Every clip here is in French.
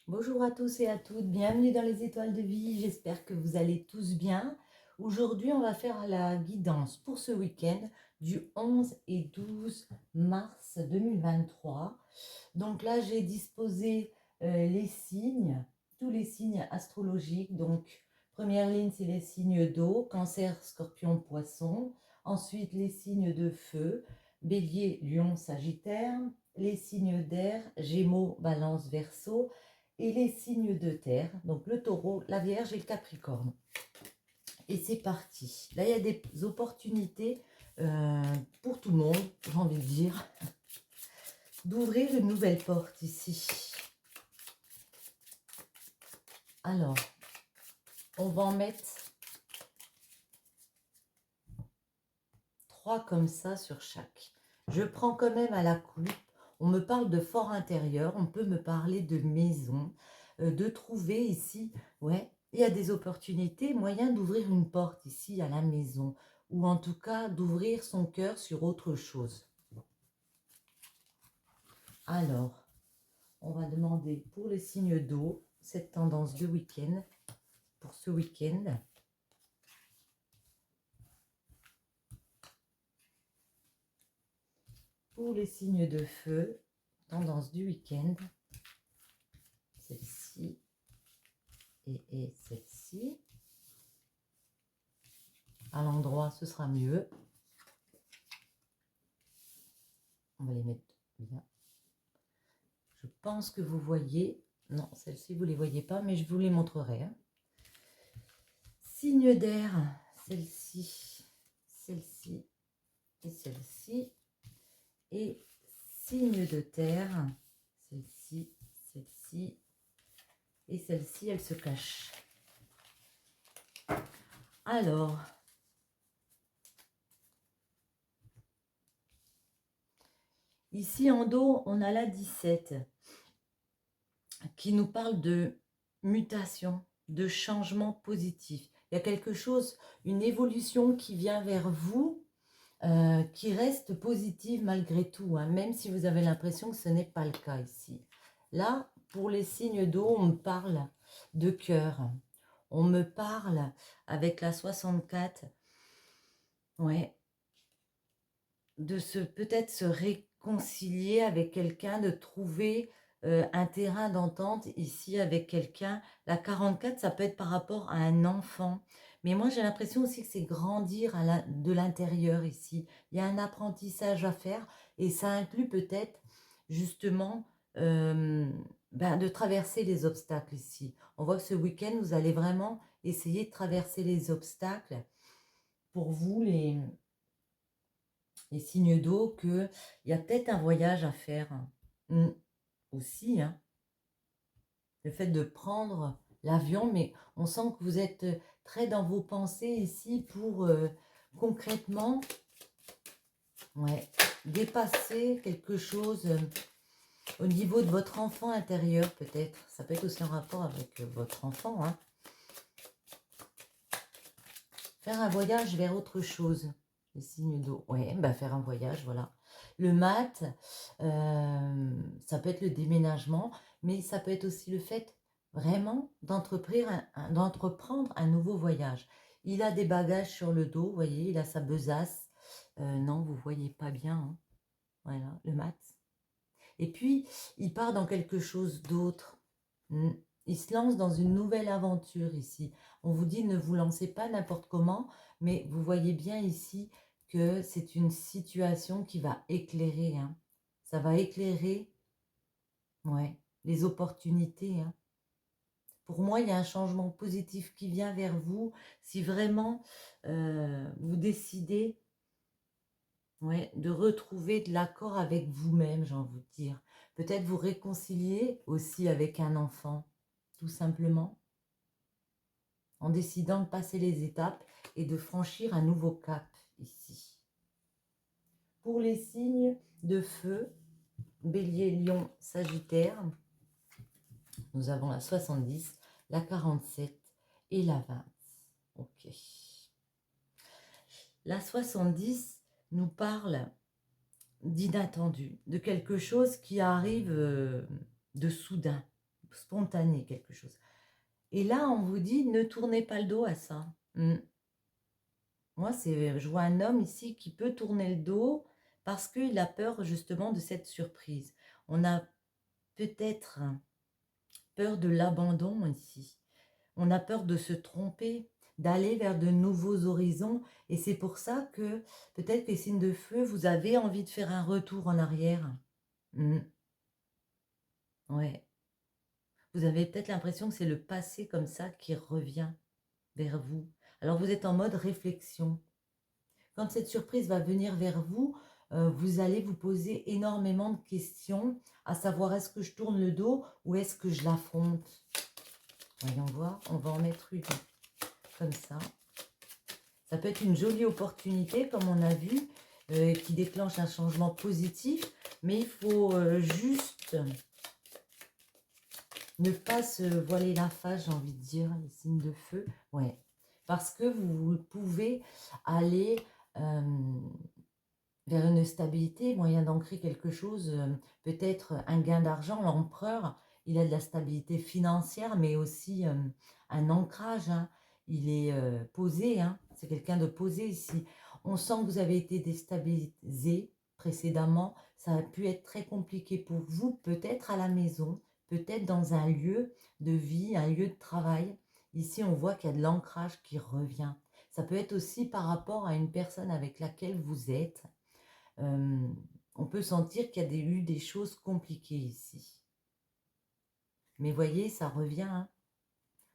Bonjour à tous et à toutes, bienvenue dans les étoiles de vie, j'espère que vous allez tous bien. Aujourd'hui, on va faire la guidance pour ce week-end du 11 et 12 mars 2023. Donc là, j'ai disposé les signes, tous les signes astrologiques. Donc, première ligne, c'est les signes d'eau, Cancer, Scorpion, Poisson. Ensuite, les signes de feu, Bélier, Lion, Sagittaire. Les signes d'air, Gémeaux, Balance, Verseau. Et les signes de terre, donc le Taureau, la Vierge et le Capricorne. Et c'est parti. Là, il y a des opportunités pour tout le monde, j'ai envie de dire, d'ouvrir une nouvelle porte ici. Alors, on va en mettre 3 comme ça sur chaque. Je prends quand même à la coupe. On me parle de fort intérieur, on peut me parler de maison, de trouver ici, ouais, il y a des opportunités, moyen d'ouvrir une porte ici à la maison, ou en tout cas d'ouvrir son cœur sur autre chose. Alors, on va demander pour les signes d'eau, cette tendance de week-end, pour ce week-end. Pour les signes de feu, tendance du week-end, celle-ci et celle-ci. À l'endroit, ce sera mieux. On va les mettre bien. Je pense que vous voyez. Non, celle-ci, vous ne les voyez pas, mais je vous les montrerai. Hein. Signe d'air, celle-ci, celle-ci et celle-ci. Et signe de terre, celle-ci, celle-ci. Et celle-ci, elle se cache. Alors, ici en dos, on a la 17 qui nous parle de mutation, de changement positif. Il y a quelque chose, une évolution qui vient vers vous, qui reste positive malgré tout, hein, même si vous avez l'impression que ce n'est pas le cas ici. Là, pour les signes d'eau, on me parle de cœur. On me parle avec la 64, ouais, de peut-être se réconcilier avec quelqu'un, de trouver un terrain d'entente ici avec quelqu'un. La 44, ça peut être par rapport à un enfant. Mais moi, j'ai l'impression aussi que c'est grandir de l'intérieur ici. Il y a un apprentissage à faire et ça inclut peut-être justement de traverser les obstacles ici. On voit que ce week-end, vous allez vraiment essayer de traverser les obstacles pour vous, les signes d'eau, qu'il y a peut-être un voyage à faire aussi. Hein. Le fait de prendre l'avion, mais on sent que vous êtes très dans vos pensées ici pour concrètement dépasser quelque chose au niveau de votre enfant intérieur peut-être. Ça peut être aussi en rapport avec votre enfant. Hein. Faire un voyage vers autre chose. Les signes d'eau. Ouais, faire un voyage, voilà. Le mat, ça peut être le déménagement, mais ça peut être aussi le fait vraiment d'entreprendre un nouveau voyage. Il a des bagages sur le dos, vous voyez, il a sa besace. Non, vous ne voyez pas bien. Hein. Voilà, le mat. Et puis, il part dans quelque chose d'autre. Il se lance dans une nouvelle aventure ici. On vous dit ne vous lancez pas n'importe comment, mais vous voyez bien ici que c'est une situation qui va éclairer. Hein. Ça va éclairer les opportunités. Hein. Pour moi, il y a un changement positif qui vient vers vous. Si vraiment vous décidez de retrouver de l'accord avec vous-même, j'ai envie de dire. Peut-être vous réconcilier aussi avec un enfant, tout simplement, en décidant de passer les étapes et de franchir un nouveau cap ici. Pour les signes de feu, Bélier, Lion, Sagittaire, nous avons la 70, la 47 et la 20. Ok. La 70 nous parle d'inattendu, de quelque chose qui arrive de soudain. spontané, quelque chose. Et là, on vous dit, ne tournez pas le dos à ça. Moi, je vois un homme ici qui peut tourner le dos parce qu'il a peur justement de cette surprise. On a peut-être peur de l'abandon ici. On a peur de se tromper, d'aller vers de nouveaux horizons. Et c'est pour ça que peut-être que les signes de feu, vous avez envie de faire un retour en arrière. Ouais. Vous avez peut-être l'impression que c'est le passé comme ça qui revient vers vous. Alors vous êtes en mode réflexion. Quand cette surprise va venir vers vous, vous allez vous poser énormément de questions, à savoir est-ce que je tourne le dos ou est-ce que je l'affronte? Voyons voir, on va en mettre une comme ça. Ça peut être une jolie opportunité, comme on a vu, qui déclenche un changement positif, mais il faut juste ne pas se voiler la face, j'ai envie de dire, les signes de feu. Ouais, parce que vous pouvez aller vers une stabilité, moyen d'ancrer quelque chose, peut-être un gain d'argent. L'empereur, il a de la stabilité financière, mais aussi un ancrage. Hein. Il est posé, hein. C'est quelqu'un de posé ici. On sent que vous avez été déstabilisé précédemment. Ça a pu être très compliqué pour vous, peut-être à la maison, peut-être dans un lieu de vie, un lieu de travail. Ici, on voit qu'il y a de l'ancrage qui revient. Ça peut être aussi par rapport à une personne avec laquelle vous êtes. On peut sentir qu'il y a eu des choses compliquées ici. Mais voyez, ça revient, hein,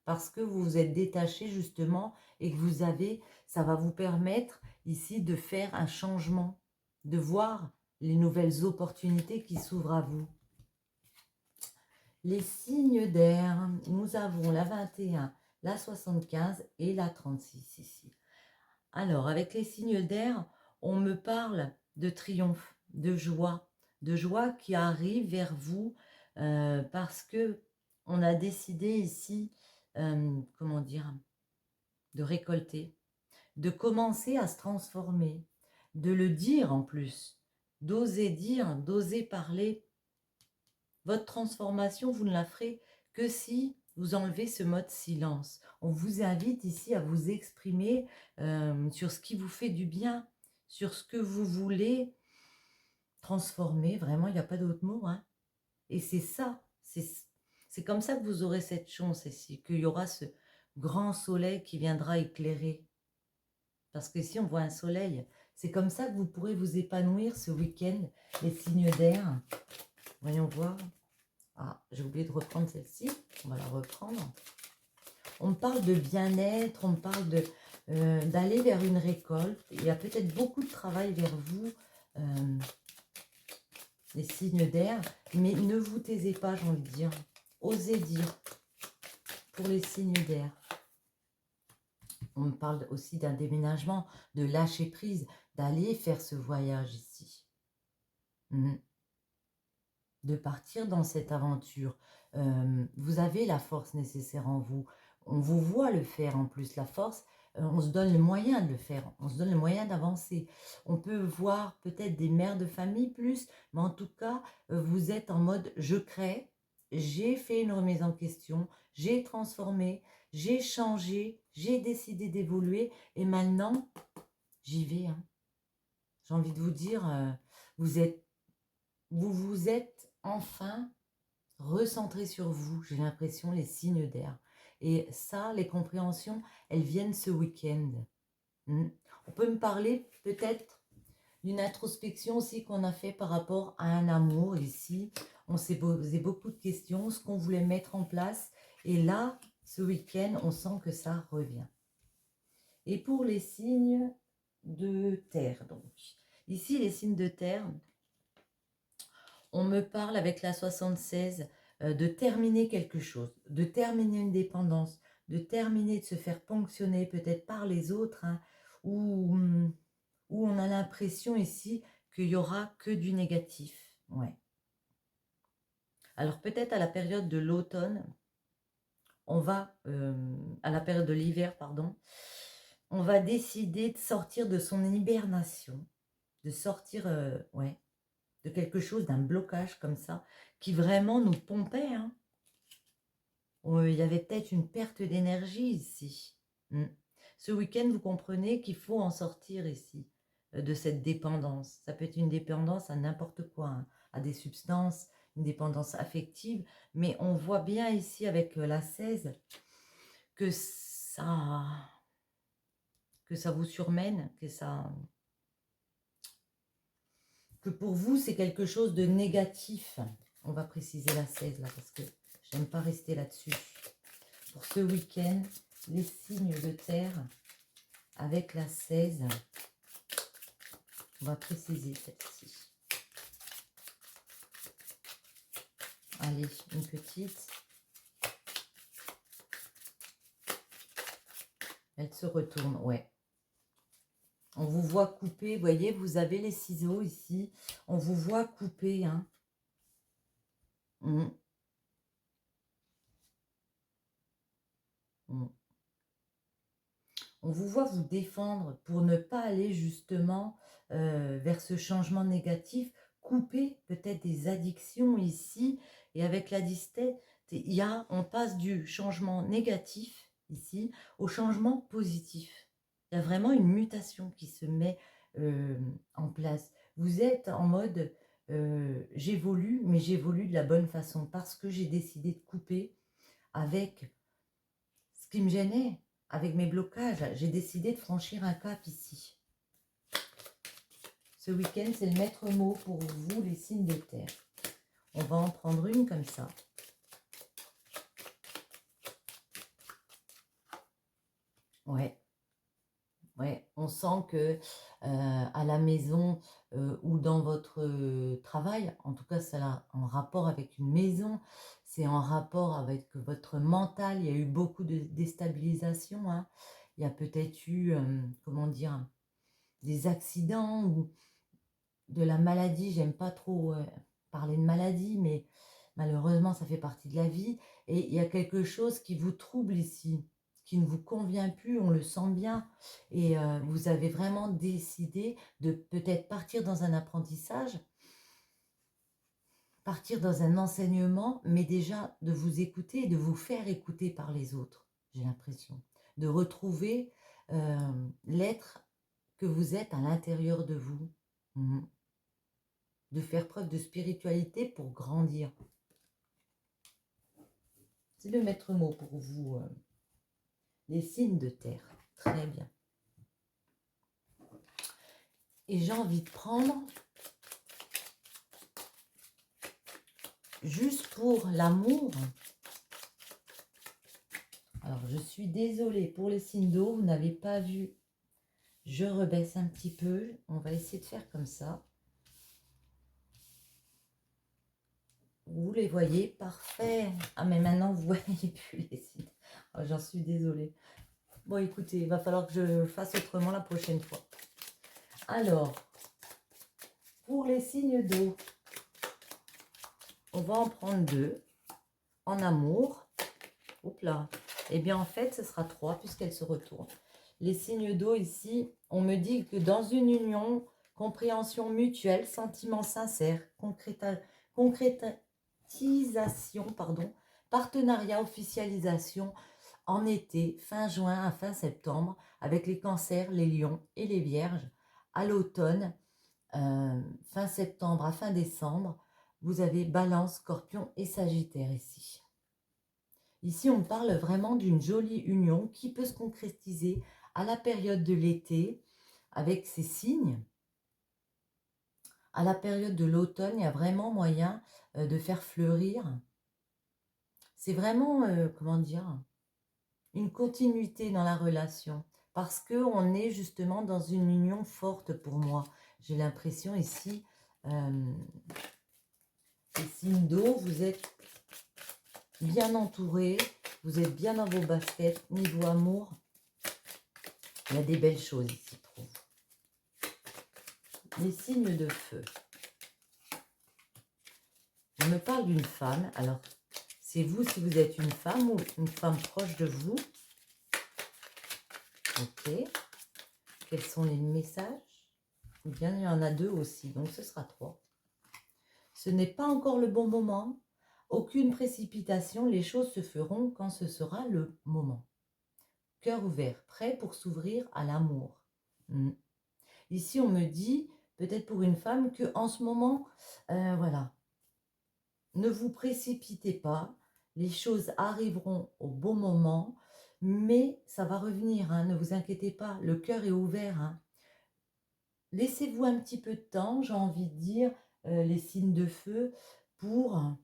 parce que vous vous êtes détaché justement et que vous avez, ça va vous permettre ici de faire un changement, de voir les nouvelles opportunités qui s'ouvrent à vous. Les signes d'air, nous avons la 21, la 75 et la 36 ici. Alors, avec les signes d'air, on me parle de triomphe, de joie qui arrive vers vous parce que on a décidé ici, comment dire, de récolter, de commencer à se transformer, de le dire en plus, d'oser dire, d'oser parler. Votre transformation, vous ne la ferez que si vous enlevez ce mode silence. On vous invite ici à vous exprimer sur ce qui vous fait du bien, sur ce que vous voulez transformer. Vraiment, il n'y a pas d'autre mot. Hein. Et c'est ça, c'est comme ça que vous aurez cette chance ici, qu'il y aura ce grand soleil qui viendra éclairer. Parce que si on voit un soleil, c'est comme ça que vous pourrez vous épanouir ce week-end, les signes d'air. Voyons voir. Ah, j'ai oublié de reprendre celle-ci. On va la reprendre. On me parle de bien-être, on me parle d'aller vers une récolte. Il y a peut-être beaucoup de travail vers vous, les signes d'air. Mais ne vous taisez pas, j'ai envie de dire. Osez dire pour les signes d'air. On me parle aussi d'un déménagement, de lâcher prise, d'aller faire ce voyage ici. De partir dans cette aventure. Vous avez la force nécessaire en vous. On vous voit le faire en plus. La force, on se donne le moyen de le faire. On se donne le moyen d'avancer. On peut voir peut-être des mères de famille plus, mais en tout cas, vous êtes en mode je crée, j'ai fait une remise en question, j'ai transformé, j'ai changé, j'ai décidé d'évoluer et maintenant, j'y vais. Hein. J'ai envie de vous dire, vous vous êtes enfin recentré sur vous, j'ai l'impression, les signes d'air. Et ça, les compréhensions, elles viennent ce week-end. On peut me parler peut-être d'une introspection aussi qu'on a fait par rapport à un amour ici. On s'est posé beaucoup de questions, ce qu'on voulait mettre en place. Et là, ce week-end, on sent que ça revient. Et pour les signes de terre, donc. Ici, les signes de terre, on me parle avec la 76 de terminer quelque chose, de terminer une dépendance, de terminer de se faire ponctionner peut-être par les autres, hein, où on a l'impression ici qu'il n'y aura que du négatif. Ouais. Alors peut-être à la période de l'automne, on va, à la période de l'hiver, pardon, on va décider de sortir de son hibernation, de sortir, de quelque chose, d'un blocage comme ça, qui vraiment nous pompait. Hein. Il y avait peut-être une perte d'énergie ici. Mm. Ce week-end, vous comprenez qu'il faut en sortir ici, de cette dépendance. Ça peut être une dépendance à n'importe quoi, hein, à des substances, une dépendance affective, mais on voit bien ici avec la 16 que ça vous surmène, que pour vous, c'est quelque chose de négatif. On va préciser la 16 là, parce que j'aime pas rester là-dessus. Pour ce week-end, les signes de terre avec la 16, on va préciser celle-ci. Allez, une petite. Elle se retourne, ouais. On vous voit couper, vous voyez, vous avez les ciseaux ici. On vous voit couper, hein. Mm. Mm. On vous voit vous défendre pour ne pas aller justement vers ce changement négatif, couper peut-être des addictions ici, et avec la distette, on passe du changement négatif ici au changement positif. Il y a vraiment une mutation qui se met en place. Vous êtes en mode j'évolue, mais j'évolue de la bonne façon parce que j'ai décidé de couper avec ce qui me gênait, avec mes blocages. J'ai décidé de franchir un cap ici. Ce week-end, c'est le maître mot pour vous, les signes de terre. On va en prendre une comme ça. Ouais. Ouais, on sent que à la maison ou dans votre travail, en tout cas, c'est en rapport avec une maison, c'est en rapport avec votre mental. Il y a eu beaucoup de déstabilisation, hein. Il y a peut-être eu, comment dire, des accidents ou de la maladie. J'aime pas trop parler de maladie, mais malheureusement, ça fait partie de la vie. Et il y a quelque chose qui vous trouble ici, qui ne vous convient plus, on le sent bien. Et vous avez vraiment décidé de peut-être partir dans un apprentissage, partir dans un enseignement, mais déjà de vous écouter, de vous faire écouter par les autres, j'ai l'impression. De retrouver l'être que vous êtes à l'intérieur de vous. Mhm. De faire preuve de spiritualité pour grandir. C'est le maître mot pour vous, les signes de terre. Très bien. Et j'ai envie de prendre, juste pour l'amour. Alors, je suis désolée pour les signes d'eau, vous n'avez pas vu. Je rebaisse un petit peu. On va essayer de faire comme ça. Vous les voyez, parfait. Ah, mais maintenant, vous voyez plus les signes. Oh, j'en suis désolée. Bon, écoutez, il va falloir que je fasse autrement la prochaine fois. Alors, pour les signes d'eau, on va en prendre 2. En amour, hop là. Eh bien, en fait, ce sera 3 puisqu'elle se retourne. Les signes d'eau ici, on me dit que dans une union, compréhension mutuelle, sentiment sincère, concrétisation, partenariat, officialisation, en été, fin juin à fin septembre, avec les cancers, les lions et les vierges. À l'automne, fin septembre à fin décembre, vous avez Balance, Scorpion et Sagittaire ici. Ici, on parle vraiment d'une jolie union qui peut se concrétiser à la période de l'été avec ces signes. À la période de l'automne, il y a vraiment moyen de faire fleurir. C'est vraiment, comment dire, une continuité dans la relation. Parce qu'on est justement dans une union forte pour moi. J'ai l'impression ici, les signes d'eau, vous êtes bien entourés, vous êtes bien dans vos baskets. Niveau amour, il y a des belles choses ici, je trouve. Les signes de feu. On me parle d'une femme. Alors, c'est vous si vous êtes une femme ou une femme proche de vous. Ok. Quels sont les messages? Eh bien, il y en a 2 aussi, donc ce sera 3. Ce n'est pas encore le bon moment. Aucune précipitation, les choses se feront quand ce sera le moment. Cœur ouvert, prêt pour s'ouvrir à l'amour. Ici, on me dit, peut-être pour une femme, que en ce moment, voilà, ne vous précipitez pas, les choses arriveront au bon moment, mais ça va revenir, hein, ne vous inquiétez pas, le cœur est ouvert. Hein. Laissez-vous un petit peu de temps, j'ai envie de dire, les signes de feu, pour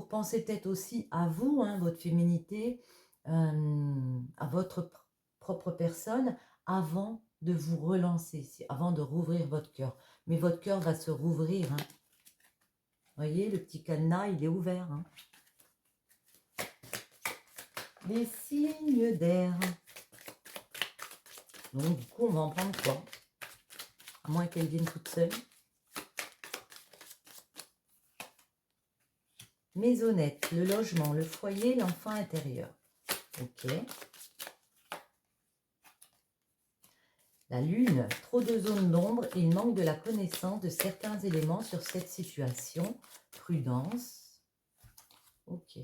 penser peut-être aussi à vous, hein, votre féminité, à votre propre personne, avant de vous relancer, avant de rouvrir votre cœur. Mais votre cœur va se rouvrir. Hein. Voyez, le petit cadenas, il est ouvert. Hein. Les signes d'air. Donc, du coup, on va en prendre quoi? À moins qu'elle vienne toute seule. Maisonnette, le logement, le foyer, l'enfant intérieur. Ok. La lune, trop de zones d'ombre et il manque de la connaissance de certains éléments sur cette situation. Prudence. Ok.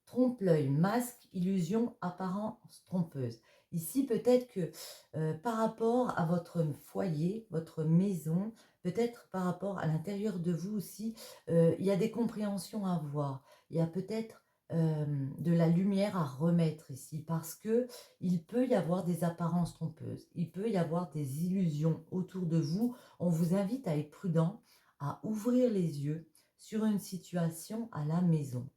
Trompe-l'œil, masque, illusion, apparence trompeuse. Ici, peut-être que par rapport à votre foyer, votre maison, peut-être par rapport à l'intérieur de vous aussi, il y a des compréhensions à avoir. Il y a peut-être de la lumière à remettre ici, parce que il peut y avoir des apparences trompeuses. Il peut y avoir des illusions autour de vous. On vous invite à être prudent, à ouvrir les yeux sur une situation à la maison,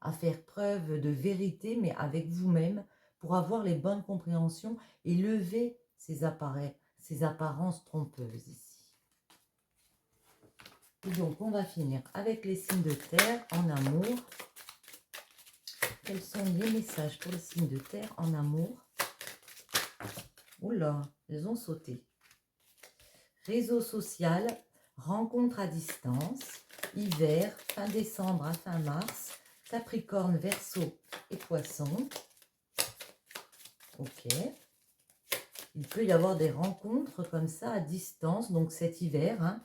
à faire preuve de vérité, mais avec vous-même, pour avoir les bonnes compréhensions et lever ces apparences trompeuses ici. Et donc, on va finir avec les signes de terre en amour. Quels sont les messages pour les signes de terre en amour? Oula, elles ont sauté. Réseau social, rencontre à distance, hiver, fin décembre à fin mars, Capricorne, Verseau et Poisson. Ok. Il peut y avoir des rencontres comme ça à distance, donc cet hiver, hein,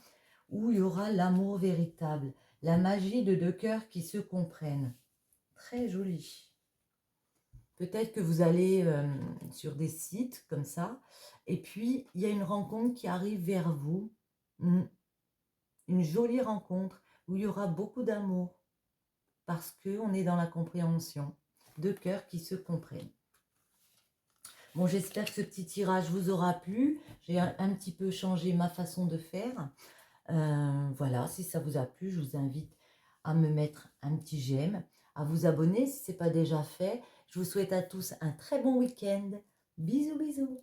où il y aura l'amour véritable, la magie de deux cœurs qui se comprennent. Très joli. Peut-être que vous allez sur des sites comme ça, et puis il y a une rencontre qui arrive vers vous, une jolie rencontre où il y aura beaucoup d'amour, parce qu'on est dans la compréhension, deux cœurs qui se comprennent. Bon, j'espère que ce petit tirage vous aura plu. J'ai un petit peu changé ma façon de faire. Voilà, si ça vous a plu, je vous invite à me mettre un petit j'aime, à vous abonner si ce n'est pas déjà fait. Je vous souhaite à tous un très bon week-end. Bisous, bisous.